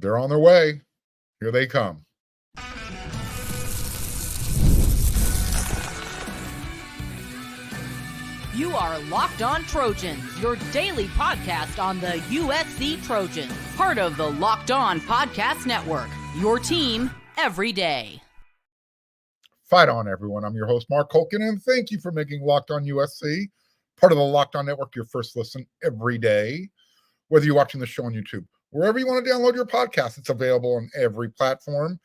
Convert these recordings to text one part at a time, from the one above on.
They're on their way. Here they come. You are Locked On Trojans, your daily podcast on the USC Trojans. Part of the Locked On Podcast Network, your team every day. Fight on, everyone. I'm your host, Mark Colkin, and thank you for making Locked On USC part of the Locked On Network your first listen every day. Whether you're watching the show on YouTube, wherever you want to download your podcast, it's available on every platform.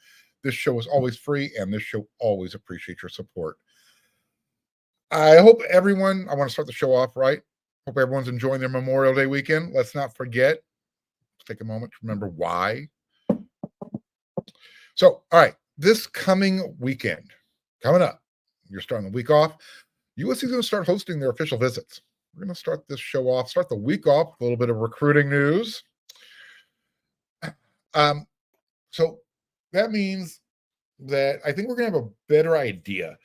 This show is always free, and this show always appreciates your support. I hope everyone, I want to start the show off right. Hope everyone's enjoying their Memorial Day weekend. Let's not forget, take a moment to remember why. So, all right, this coming weekend, coming up, you're starting the week off. USC is going to start hosting their official visits. We're going to start this show off, start the week off with a little bit of recruiting news. So that means that I think we're going to have a better idea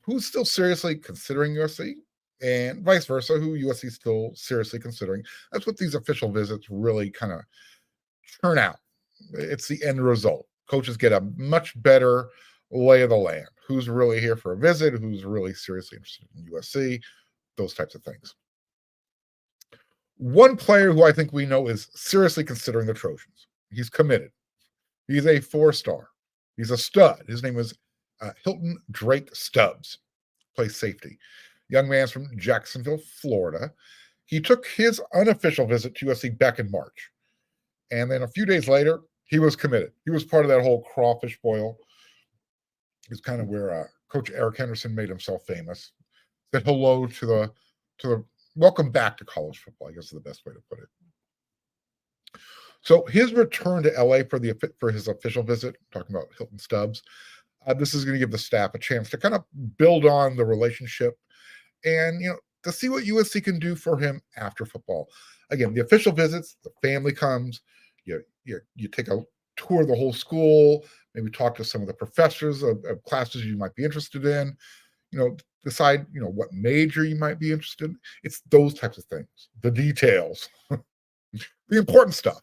who's still seriously considering USC and vice versa, who USC is still seriously considering. That's what these official visits really kind of turn out. It's the end result. Coaches get a much better lay of the land. Who's really here for a visit? Who's really seriously interested in USC? Those types of things. One player who I think we know is seriously considering the Trojans. He's committed. He's a 4-star. He's a stud. His name is Hilton Drake Stubbs, plays safety. Young man's from Jacksonville, Florida. He took his unofficial visit to USC back in March. And then a few days later, he was committed. He was part of that whole crawfish boil. It's kind of where Coach Eric Henderson made himself famous. Said hello to the welcome back to college football, I guess is the best way to put it. So his return to LA for his official visit, talking about Hilton Stubbs, this is going to give the staff a chance to kind of build on the relationship and, to see what USC can do for him after football. Again, the official visits, the family comes, you take a tour of the whole school, maybe talk to some of the professors of classes you might be interested in, decide, what major you might be interested in. It's those types of things, the details, the important stuff.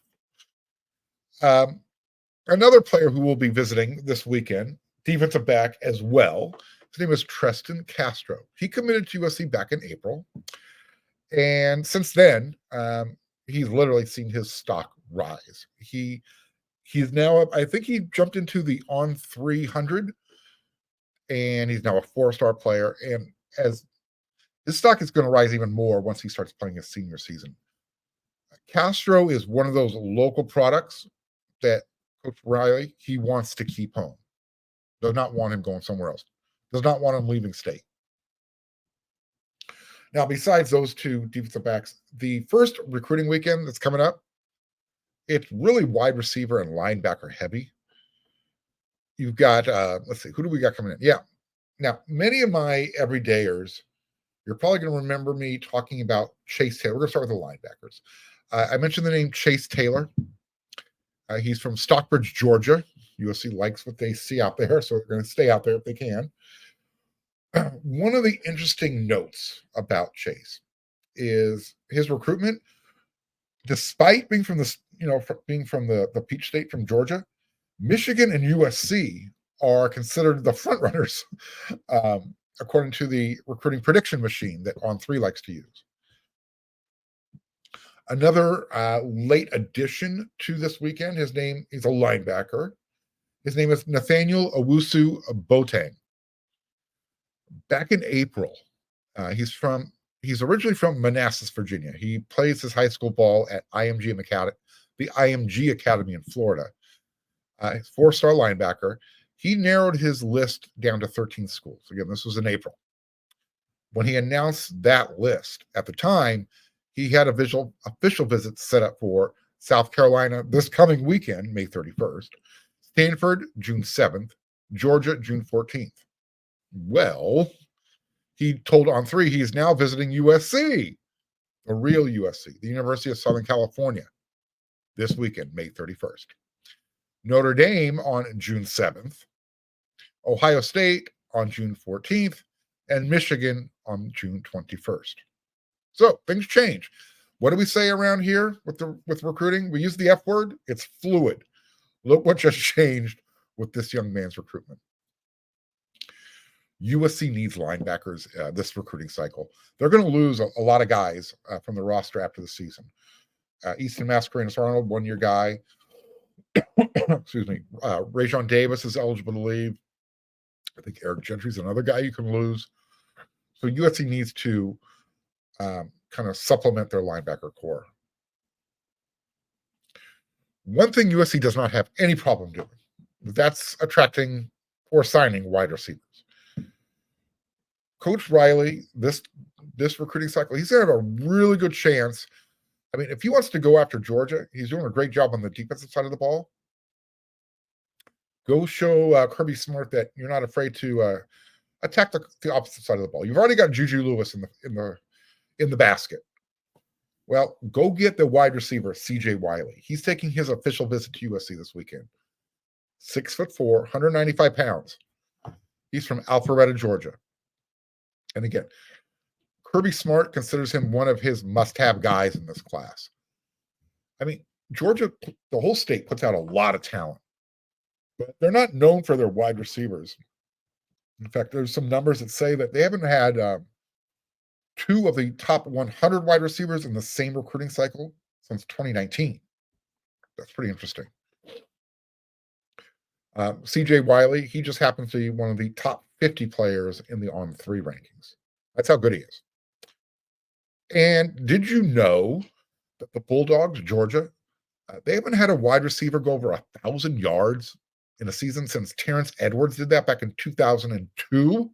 Another player who will be visiting this weekend, defensive back as well. His name is Treston Castro. He committed to USC back in April. And since then, he's literally seen his stock rise. He's now, I think he jumped into the on 300, and he's now a 4-star player. And as his stock is going to rise even more once he starts playing his senior season. Castro is one of those local products that Coach Riley, he wants to keep home. Does not want him going somewhere else. Does not want him leaving state. Now, besides those two defensive backs, the first recruiting weekend that's coming up, it's really wide receiver and linebacker heavy. You've got, let's see, who do we got coming in? Yeah. Now, many of my everydayers, you're probably going to remember me talking about Chase Taylor. We're going to start with the linebackers. I mentioned the name Chase Taylor. He's from Stockbridge, Georgia. USC likes what they see out there, so they're going to stay out there if they can. One of the interesting notes about Chase is his recruitment. Despite being from the Peach State from Georgia, Michigan and USC are considered the front runners, according to the recruiting prediction machine that On3 likes to use. Another late addition to this weekend, he's a linebacker. His name is Nathaniel Owusu Boateng. Back in April, he's originally from Manassas, Virginia. He plays his high school ball at the IMG Academy in Florida. He's 4-star linebacker. He narrowed his list down to 13 schools. Again, this was in April. When he announced that list, at the time, he had official visits set up for South Carolina this coming weekend, May 31st, Stanford, June 7th, Georgia, June 14th. Well, he told On3 he's now visiting USC, the real USC, the University of Southern California, this weekend, May 31st. Notre Dame on June 7th, Ohio State on June 14th, and Michigan on June 21st. So things change. What do we say around here with recruiting? We use the F word. It's fluid. Look what just changed with this young man's recruitment. USC needs linebackers this recruiting cycle. They're going to lose a lot of guys from the roster after the season. Easton Mascarenas Arnold, 1-year guy. Excuse me. Rajon Davis is eligible to leave. I think Eric Gentry's another guy you can lose. So USC needs to kind of supplement their linebacker core. One thing USC does not have any problem doing, that's attracting or signing wide receivers. Coach Riley, this recruiting cycle, he's going to have a really good chance. I mean, if he wants to go after Georgia, he's doing a great job on the defensive side of the ball. Go show Kirby Smart that you're not afraid to attack the opposite side of the ball. You've already got Juju Lewis in the basket. Well, go get the wide receiver, CJ Wiley. He's taking his official visit to USC this weekend. 6'4", 195 pounds. He's from Alpharetta, Georgia. And again, Kirby Smart considers him one of his must-have guys in this class. I mean, Georgia, the whole state puts out a lot of talent, but they're not known for their wide receivers. In fact, there's some numbers that say that they haven't had 2 of the top 100 wide receivers in the same recruiting cycle since 2019. That's pretty interesting. CJ Wiley, he just happens to be one of the top 50 players in the On3 rankings. That's how good he is. And did you know that the Bulldogs, Georgia, they haven't had a wide receiver go over 1,000 yards in a season since Terrence Edwards did that back in 2002?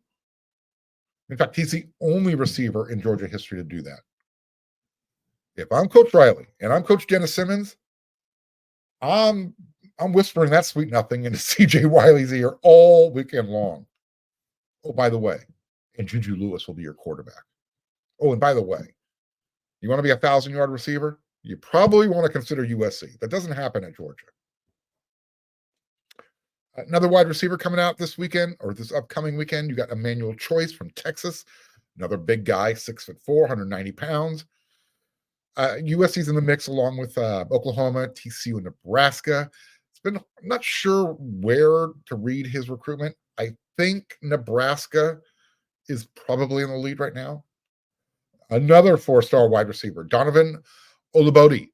In fact, he's the only receiver in Georgia history to do that. If I'm Coach Riley and I'm Coach Dennis Simmons, I'm whispering that sweet nothing into CJ Wiley's ear all weekend long. Oh, by the way, and Juju Lewis will be your quarterback. Oh, and by the way, you want to be a 1,000-yard receiver? You probably want to consider USC. That doesn't happen at Georgia. Another wide receiver coming out this weekend, or this upcoming weekend, you got Emmanuel Choice from Texas, another big guy, 6'4", 190 pounds. USC's in the mix along with Oklahoma, TCU, and Nebraska. I'm not sure where to read his recruitment. I think Nebraska is probably in the lead right now. Another 4-star wide receiver, Donovan Olubode,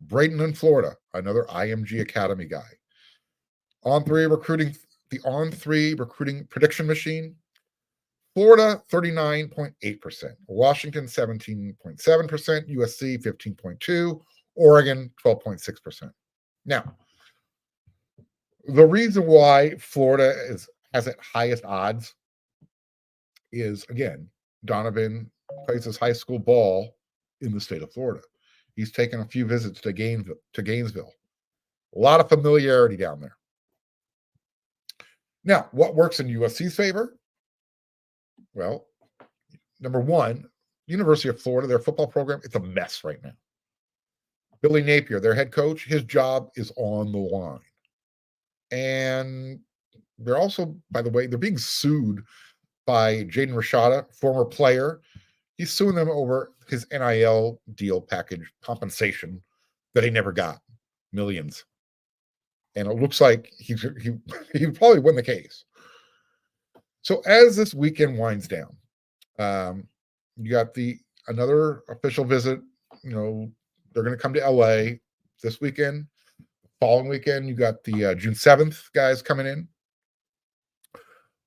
Braden in Florida, another IMG Academy guy. The On3 recruiting prediction machine. Florida, 39.8%. Washington, 17.7%. USC, 15.2%. Oregon, 12.6%. Now, the reason why Florida has at highest odds is, again, Donovan plays his high school ball in the state of Florida. He's taken a few visits to Gainesville. A lot of familiarity down there. Now, what works in USC's favor? Well, number one, University of Florida, their football program, it's a mess right now. Billy Napier, their head coach, his job is on the line. And they're also, by the way, they're being sued by Jaden Rashada, former player. He's suing them over his NIL deal package compensation that he never got, millions. And it looks like he probably win the case. So as this weekend winds down, you got another official visit. You know, they're going to come to LA this weekend. Following weekend, you got the June 7th guys coming in.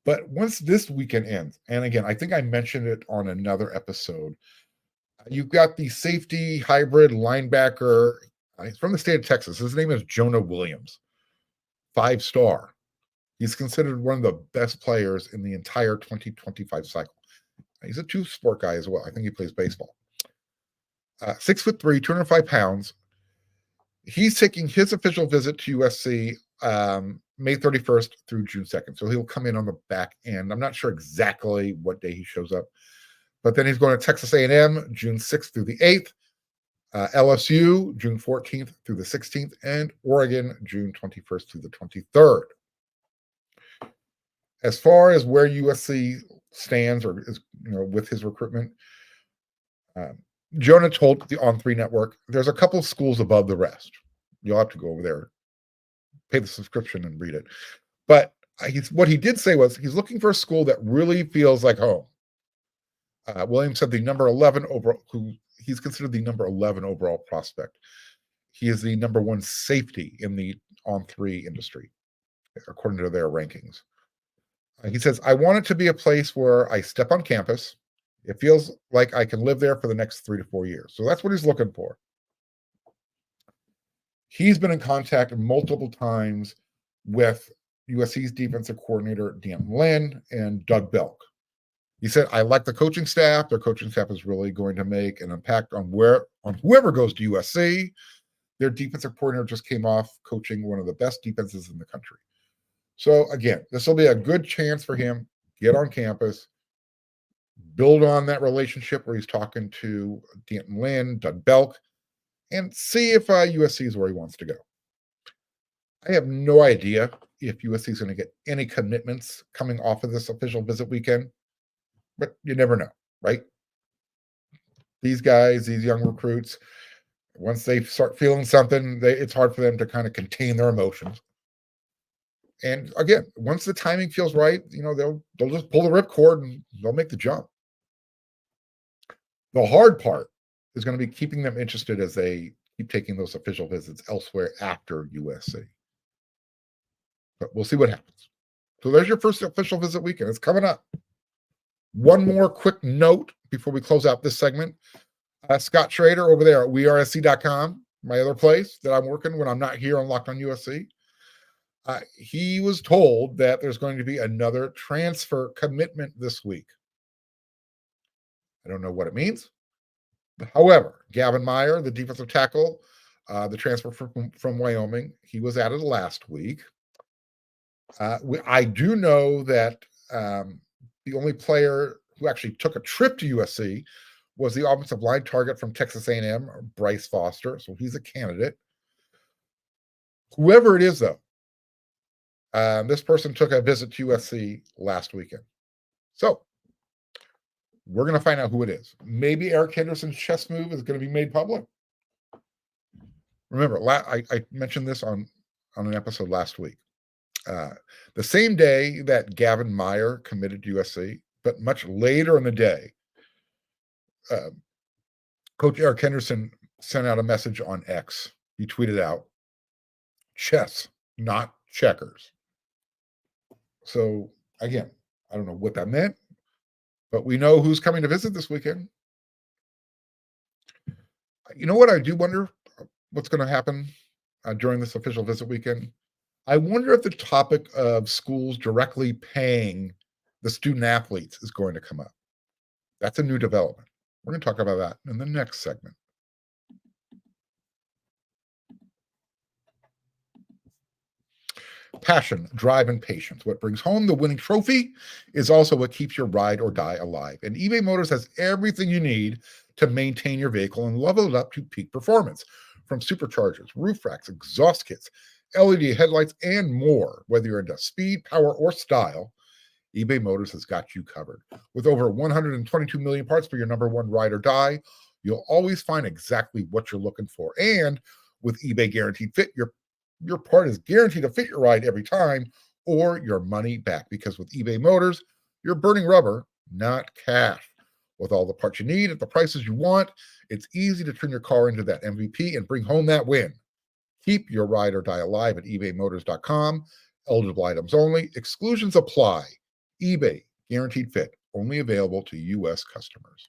But once this weekend ends, and again, I think I mentioned it on another episode, you've got the safety hybrid linebacker from the state of Texas. His name is Jonah Williams, 5-star. He's considered one of the best players in the entire 2025 cycle. He's a 2-sport guy as well. I think he plays baseball. 6'3", 205 pounds. He's taking his official visit to USC May 31st through June 2nd. So he'll come in on the back end. I'm not sure exactly what day he shows up. But then he's going to Texas A&M June 6th through the 8th. LSU June 14th through the 16th. And Oregon June 21st through the 23rd. As far as where USC stands or is, with his recruitment, Jonah told the On3 network, there's a couple schools above the rest. You'll have to go over there, pay the subscription and read it. But what he did say was he's looking for a school that really feels like home. Williams said the number 11 overall, who he's considered the number 11 overall prospect. He is the number one safety in the On3 industry, according to their rankings. He says, I want it to be a place where I step on campus. It feels like I can live there for the next 3 to 4 years. So that's what he's looking for. He's been in contact multiple times with USC's defensive coordinator, Antonlynn, and Doug Belk. He said, I like the coaching staff. Their coaching staff is really going to make an impact on whoever goes to USC. Their defensive coordinator just came off coaching one of the best defenses in the country. So again, this will be a good chance for him. Get on campus, build on that relationship where he's talking to Antonlynn, Doug Belk, and see if USC is where he wants to go. I have no idea if USC is going to get any commitments coming off of this official visit weekend, but you never know, right? These guys, these young recruits, once they start feeling something, it's hard for them to kind of contain their emotions. And again, once the timing feels right, they'll just pull the ripcord and they'll make the jump. The hard part is going to be keeping them interested as they keep taking those official visits elsewhere after USC. But we'll see what happens. So there's your first official visit weekend. It's coming up. One more quick note before we close out this segment. Scott Schrader over there at wearesc.com, my other place that I'm working when I'm not here on Locked on USC. He was told that there's going to be another transfer commitment this week. I don't know what it means. However, Gavin Meyer, the defensive tackle, the transfer from Wyoming, he was added last week. I do know that the only player who actually took a trip to USC was the offensive line target from Texas A&M, Bryce Foster. So he's a candidate. Whoever it is, though, this person took a visit to USC last weekend. So we're going to find out who it is. Maybe Eric Henderson's chess move is going to be made public. Remember, I mentioned this on an episode last week. The same day that Gavin Meyer committed to USC, but much later in the day, Coach Eric Henderson sent out a message on X. He tweeted out, chess, not checkers. So again, I don't know what that meant, but we know who's coming to visit this weekend. You know what? I do wonder what's going to happen during this official visit weekend. I wonder if the topic of schools directly paying the student athletes is going to come up. That's a new development. We're going to talk about that in the next segment. Passion, drive, and patience. What brings home the winning trophy is also what keeps your ride or die alive. And eBay Motors has everything you need to maintain your vehicle and level it up to peak performance. From superchargers, roof racks, exhaust kits, LED headlights, and more. Whether you're into speed, power, or style, eBay Motors has got you covered. With over 122 million parts for your number one ride or die, you'll always find exactly what you're looking for. And with eBay Guaranteed Fit, your part is guaranteed to fit your ride every time or your money back. Because with eBay Motors, you're burning rubber, not cash. With all the parts you need at the prices you want, it's easy to turn your car into that MVP and bring home that win. Keep your ride or die alive at ebaymotors.com. Eligible items only. Exclusions apply. eBay Guaranteed Fit. Only available to U.S. customers.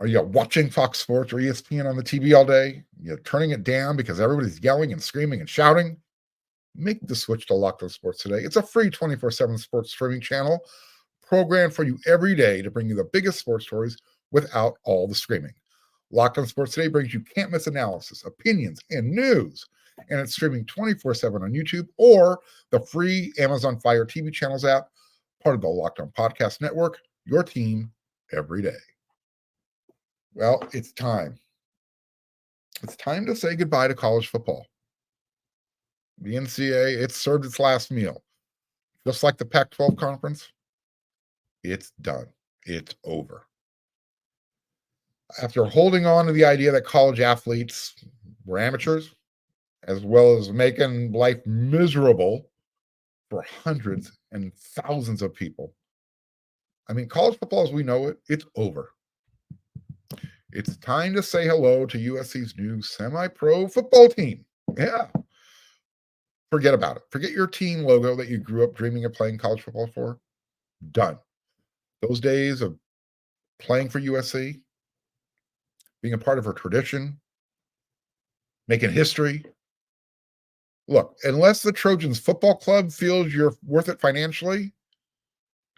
Are you watching Fox Sports or ESPN on the TV all day? You're turning it down because everybody's yelling and screaming and shouting? Make the switch to Locked on Sports today. It's a free 24/7 sports streaming channel programmed for you every day to bring you the biggest sports stories without all the screaming. Locked on Sports Today brings you can't-miss analysis, opinions, and news. And it's streaming 24/7 on YouTube or the free Amazon Fire TV channels app, part of the Locked on Podcast Network, your team every day. Well, it's time. It's time to say goodbye to college football. The NCAA, it's served its last meal. Just like the Pac-12 conference, It's done. It's over. After holding on to the idea that college athletes were amateurs, as well as making life miserable for hundreds and thousands of people. I mean, college football as we know it, it's over. It's time to say hello to USC's new semi-pro football team. Yeah. Forget about it. Forget your team logo that you grew up dreaming of playing college football for. Done. Those days of playing for USC, being a part of a tradition, making history. Look, unless the Trojans football club feels you're worth it financially,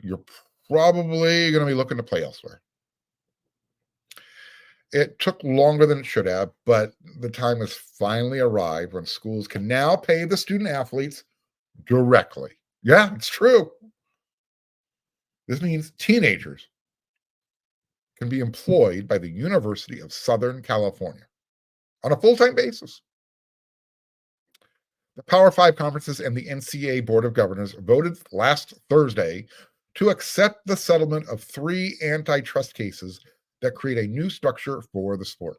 you're probably going to be looking to play elsewhere. It took longer than it should have, but the time has finally arrived when schools can now pay the student athletes directly. Yeah, it's true. This means teenagers can be employed by the University of Southern California on a full-time basis. The Power Five conferences and the NCAA Board of Governors voted last Thursday to accept the settlement of 3 antitrust cases that create a new structure for the sport.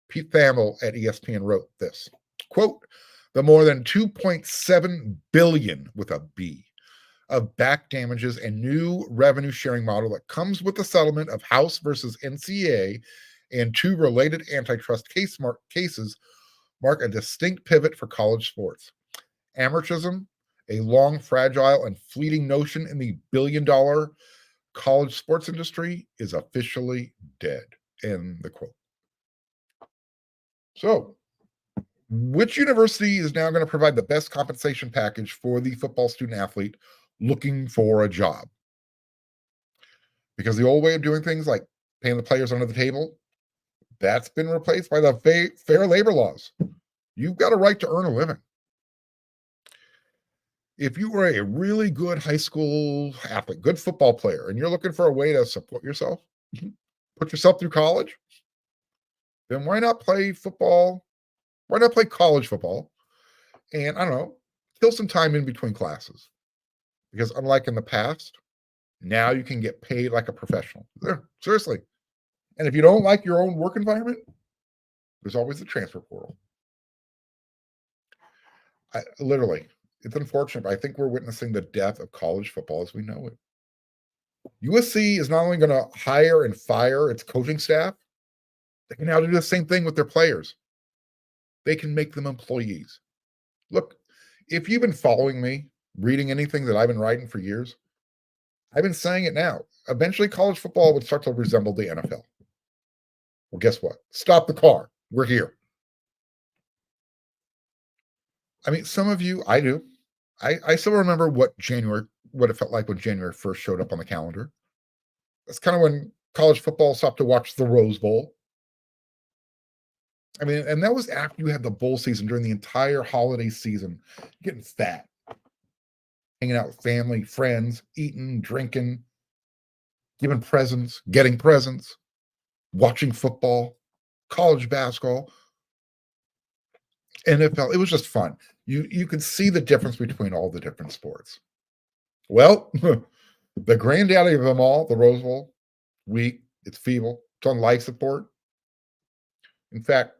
Pete Thamel at ESPN wrote this, quote, the more than $2.7 billion with a B of back damages and new revenue sharing model that comes with the settlement of House versus NCAA and 2 related antitrust cases mark a distinct pivot for college sports. Amateurism, a long, fragile, and fleeting notion in the billion-dollar college sports industry, is officially dead. End the quote. So, which university is now going to provide the best compensation package for the football student athlete looking for a job? Because the old way of doing things, like paying the players under the table, that's been replaced by the fair labor laws. You've got a right to earn a living. If you were a really good high school athlete, good football player, and you're looking for a way to support yourself, put yourself through college, then why not play football? Why not play college football? And I don't know, kill some time in between classes. Because unlike in the past, now you can get paid like a professional. Seriously. And if you don't like your own work environment, there's always the transfer portal. Literally, it's unfortunate, but I think we're witnessing the death of college football as we know it. USC is not only going to hire and fire its coaching staff, they can now do the same thing with their players. They can make them employees. Look, if you've been following me, reading anything that I've been writing for years, I've been saying it now. Eventually, college football would start to resemble the NFL. Well, guess what? Stop the car. We're here. I mean, some of you, I do. I still remember what it felt like when January 1st showed up on the calendar. That's kind of when college football stopped to watch the Rose Bowl. I mean, and that was after you had the bowl season during the entire holiday season, getting fat, hanging out with family, friends, eating, drinking, giving presents, getting presents, watching football, college basketball, NFL. It was just fun. You could see the difference between all the different sports. Well, the granddaddy of them all, the Rose Bowl, weak, it's feeble, it's on life support. In fact,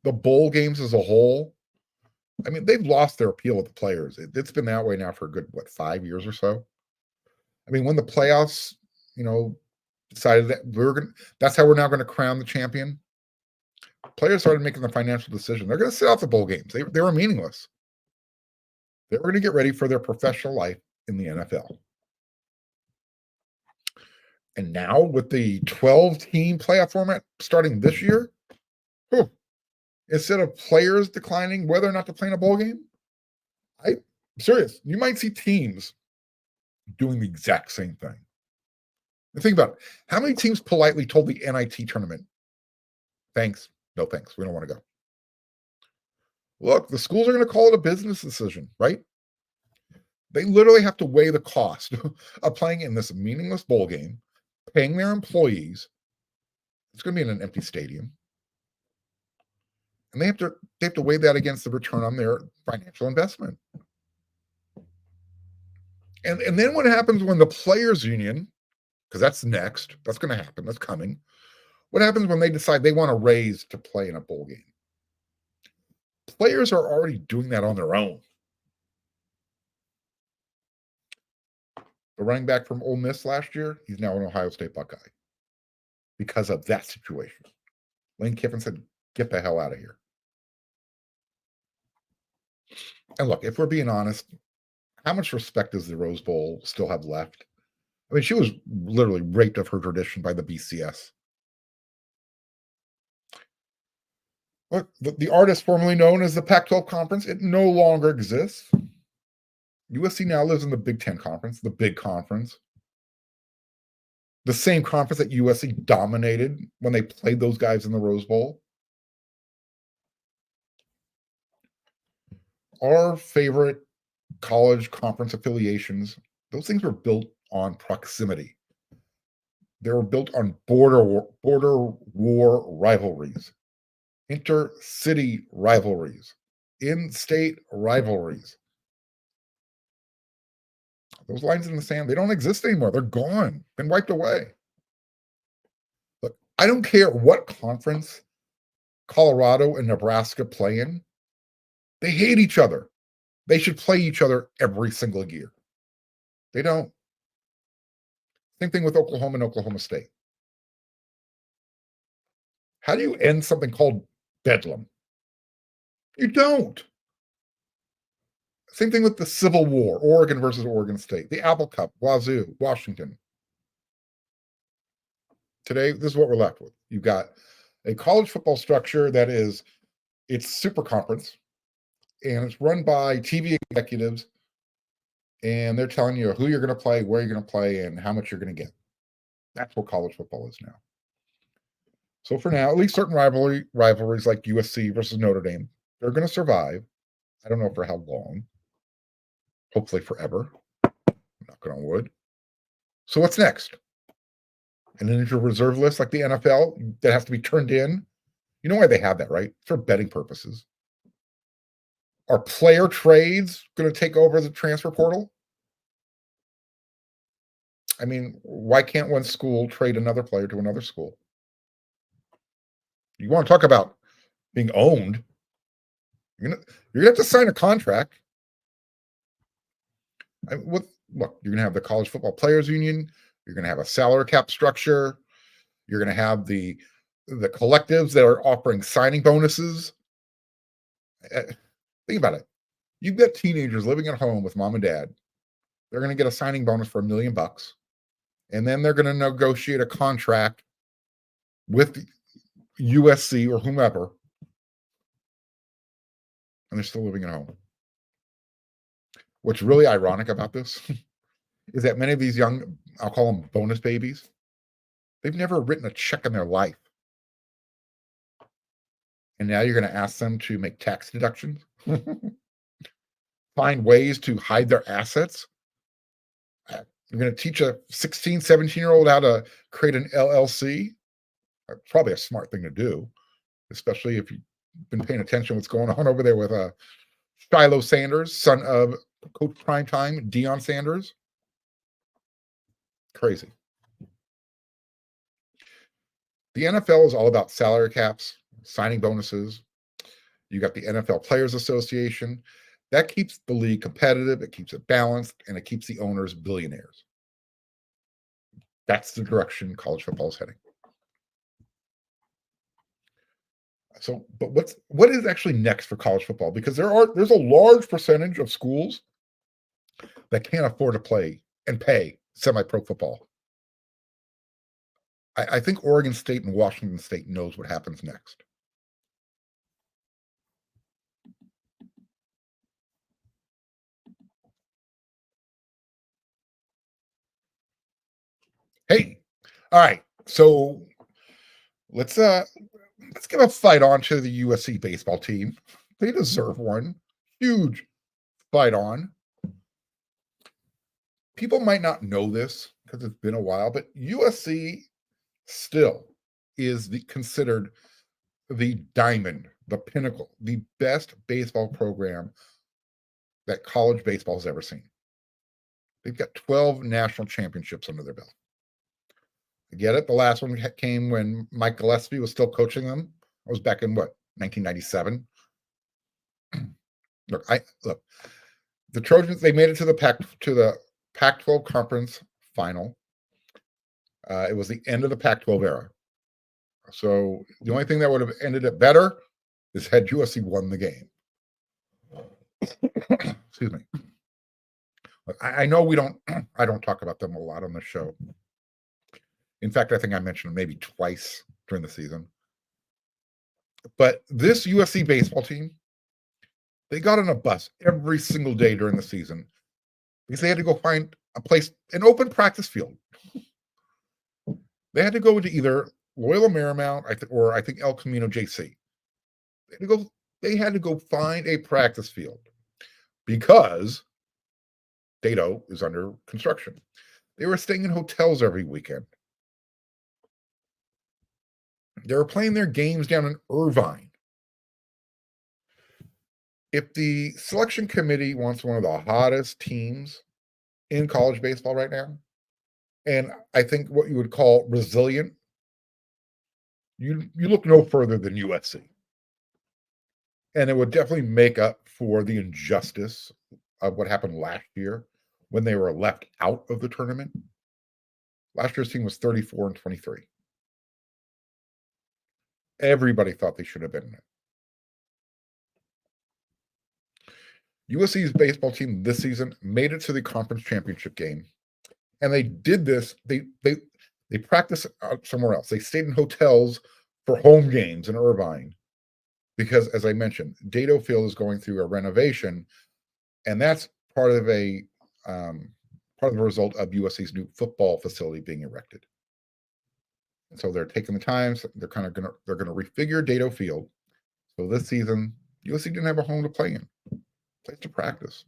the bowl games as a whole, I mean, they've lost their appeal with the players. It's been that way now for a good, 5 years or so. I mean, when the playoffs, decided that that's how we're now going to crown the champion, players started making the financial decision. They're going to sit out the bowl games. They were meaningless. They were going to get ready for their professional life in the NFL. And now with the 12-team playoff format starting this year, instead of players declining whether or not to play in a bowl game, I'm serious. You might see teams doing the exact same thing. And think about it. How many teams politely told the NIT tournament, thanks, no thanks, we don't want to go? Look, the schools are going to call it a business decision, right? They literally have to weigh the cost of playing in this meaningless bowl game, paying their employees. It's going to be in an empty stadium. And they have to weigh that against the return on their financial investment. And then what happens when the players union, because that's next, that's going to happen, that's coming. What happens when they decide they want to raise to play in a bowl game? Players are already doing that on their own. The running back from Ole Miss last year, he's now an Ohio State Buckeye because of that situation. Lane Kiffin said, get the hell out of here. And look, if we're being honest, how much respect does the Rose Bowl still have left? I mean, she was literally raped of her tradition by the BCS. Look, the artist formerly known as the Pac-12 Conference, it no longer exists. USC now lives in the Big Ten Conference, the big conference. The same conference that USC dominated when they played those guys in the Rose Bowl. Our favorite college conference affiliations, those things were built on proximity. They were built on border war rivalries, intercity rivalries, in-state rivalries. Those lines in the sand, they don't exist anymore. They're gone, been wiped away. Look, I don't care what conference Colorado and Nebraska play in. They hate each other. They should play each other every single year. They don't. Same thing with Oklahoma and Oklahoma State. How do you end something called Bedlam? You don't. Same thing with the Civil War, Oregon versus Oregon State, the Apple Cup, Wazoo, Washington. Today, this is what we're left with. You've got a college football structure that is, it's super conference, and it's run by TV executives, and they're telling you who you're going to play, where you're going to play, and how much you're going to get. That's what college football is now. So for now, at least certain rivalries like USC versus Notre Dame, they're going to survive. I don't know for how long. Hopefully forever. Knock on wood. So what's next? An injured reserve list like the NFL that has to be turned in. You know why they have that, right? For betting purposes. Are player trades going to take over the transfer portal? I mean, why can't one school trade another player to another school? You want to talk about being owned? You're gonna have to sign a contract. Look, you're gonna have the College Football Players Union. You're gonna have a salary cap structure. You're gonna have the collectives that are offering signing bonuses. Think about it. You've got teenagers living at home with mom and dad. They're gonna get a signing bonus for $1 million, and then they're gonna negotiate a contract with USC or whomever, and they're still living at home. What's really ironic about this is that many of these young, I'll call them bonus babies, they've never written a check in their life. And now you're going to ask them to make tax deductions, find ways to hide their assets. You're going to teach a 16, 17-year-old how to create an LLC. Probably a smart thing to do, especially if you've been paying attention to what's going on over there with Shiloh Sanders, son of Coach Primetime, Deion Sanders. Crazy. The NFL is all about salary caps, signing bonuses. You got the NFL Players Association. That keeps the league competitive, it keeps it balanced, and it keeps the owners billionaires. That's the direction college football is heading. So, but what is actually next for college football? Because there's a large percentage of schools that can't afford to play and pay semi-pro football. I think Oregon State and Washington State knows what happens next. Hey, all right. So let's give a fight on to the USC baseball team. They deserve one. Huge fight on. People might not know this because it's been a while, but USC still is considered the diamond, the pinnacle, the best baseball program that college baseball has ever seen. They've got 12 national championships under their belt. I get it. The last one came when Mike Gillespie was still coaching them. I was back in 1997. Look, the Trojans, they made it to the Pac-12 conference final. It was the end of the Pac-12 era. So the only thing that would have ended it better is had USC won the game. Excuse me. I know I don't talk about them a lot on the show. In fact, I think I mentioned them maybe twice during the season. But this USC baseball team, they got on a bus every single day during the season because they had to go find an open practice field. They had to go to either Loyola Marymount, I think El Camino JC. They had to go find a practice field because Dato is under construction. They were staying in hotels every weekend. They were playing their games down in Irvine. If the selection committee wants one of the hottest teams in college baseball right now, and I think what you would call resilient, you look no further than USC. And it would definitely make up for the injustice of what happened last year when they were left out of the tournament. Last year's team was 34-23. Everybody thought they should have been in it. USC's baseball team this season made it to the conference championship game. And they did this. They practiced somewhere else. They stayed in hotels for home games in Irvine because, as I mentioned, Dato Field is going through a renovation, and that's part of the result of USC's new football facility being erected. And so they're taking the time. So they're going to refigure Dato Field. So this season, USC didn't have a home to play in, place to practice.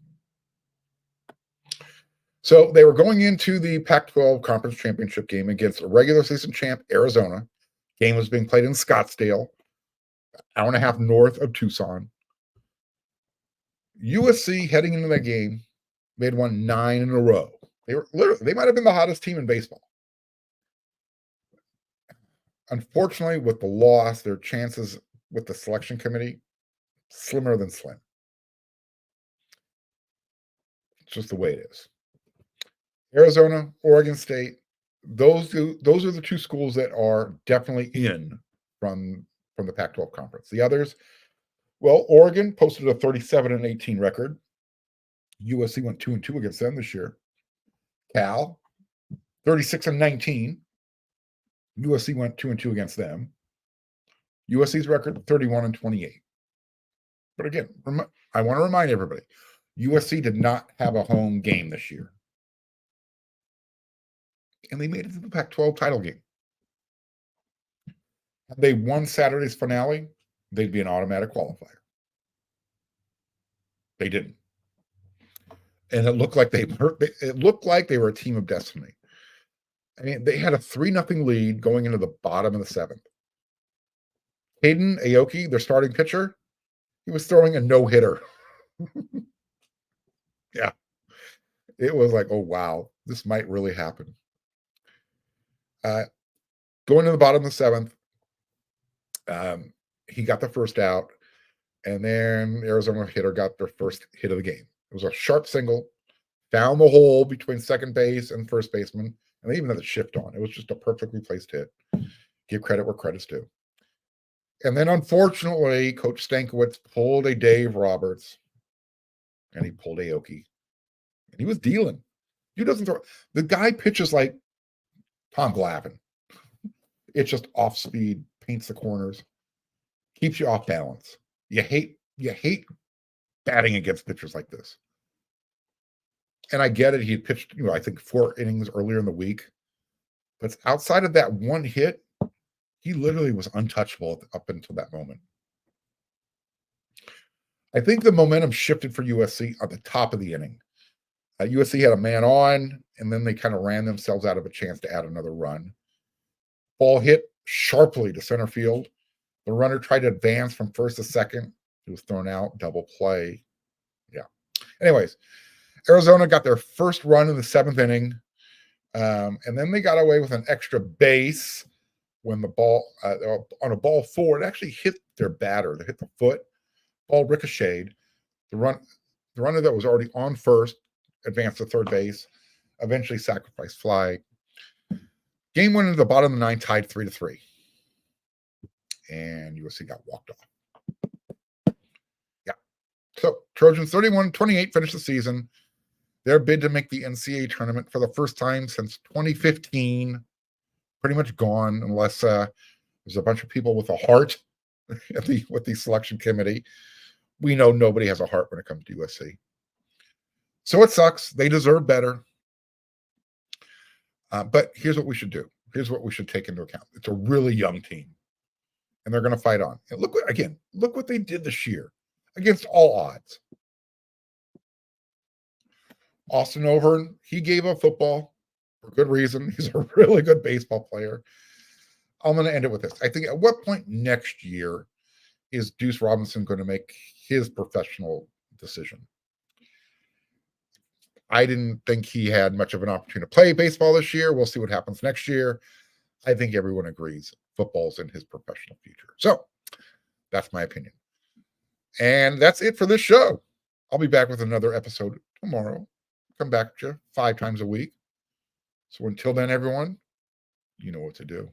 So they were going into the Pac-12 conference championship game against a regular season champ, Arizona. Game was being played in Scottsdale, an hour and a half north of Tucson. USC heading into that game, they had won 9 in a row. They might have been the hottest team in baseball. Unfortunately, with the loss, their chances with the selection committee, slimmer than slim. It's just the way it is. Arizona, Oregon State, those are the two schools that are definitely in from the Pac-12 conference. The others, well, Oregon posted a 37-18 record. USC went 2-2 against them this year. Cal, 36-19. USC went 2-2 against them. USC's record, 31-28. But again, I want to remind everybody, USC did not have a home game this year. And they made it to the Pac-12 title game. Had they won Saturday's finale, they'd be an automatic qualifier. They didn't. And it looked like they were a team of destiny. I mean, they had a 3-0 lead going into the bottom of the 7th. Hayden Aoki, their starting pitcher, he was throwing a no-hitter. Yeah. It was like, oh, wow, this might really happen. Going to the bottom of the 7th, he got the first out, and then Arizona hitter got their first hit of the game. It was a sharp single, found the hole between second base and first baseman, and they even had the shift on. It was just a perfectly placed hit. Give credit where credit's due. And then, unfortunately, Coach Stankiewicz pulled a Dave Roberts, and he pulled Aoki. And he was dealing. He doesn't throw. The guy pitches like Tom Glavine. It's just off speed, paints the corners, keeps you off balance. You hate batting against pitchers like this. And I get it. He had pitched, I think 4 innings earlier in the week. But outside of that one hit, he literally was untouchable up until that moment. I think the momentum shifted for USC at the top of the inning. USC had a man on, and then they kind of ran themselves out of a chance to add another run. Ball hit sharply to center field. The runner tried to advance from first to second. He was thrown out, double play. Yeah. Anyways, Arizona got their first run in the 7th inning, and then they got away with an extra base when the ball, on a ball 4, it actually hit their batter. They hit the foot, ball ricocheted. The runner that was already on first advanced to third base, eventually sacrificed fly. Game went into the bottom of the 9th, tied 3-3. And USC got walked off. Yeah. So Trojans 31-28 finished the season. Their bid to make the NCAA tournament for the first time since 2015, pretty much gone, unless there's a bunch of people with a heart with the selection committee. We know nobody has a heart when it comes to USC. So it sucks. They deserve better. But here's what we should do. Here's what we should take into account. It's a really young team, and they're going to fight on. And look what they did this year against all odds. Austin Overn, he gave up football for good reason. He's a really good baseball player. I'm going to end it with this. I think at what point next year is Deuce Robinson going to make his professional decision? I didn't think he had much of an opportunity to play baseball this year. We'll see what happens next year. I think everyone agrees football's in his professional future. So that's my opinion. And that's it for this show. I'll be back with another episode tomorrow. Come back to you 5 times a week. So until then, everyone, you know what to do.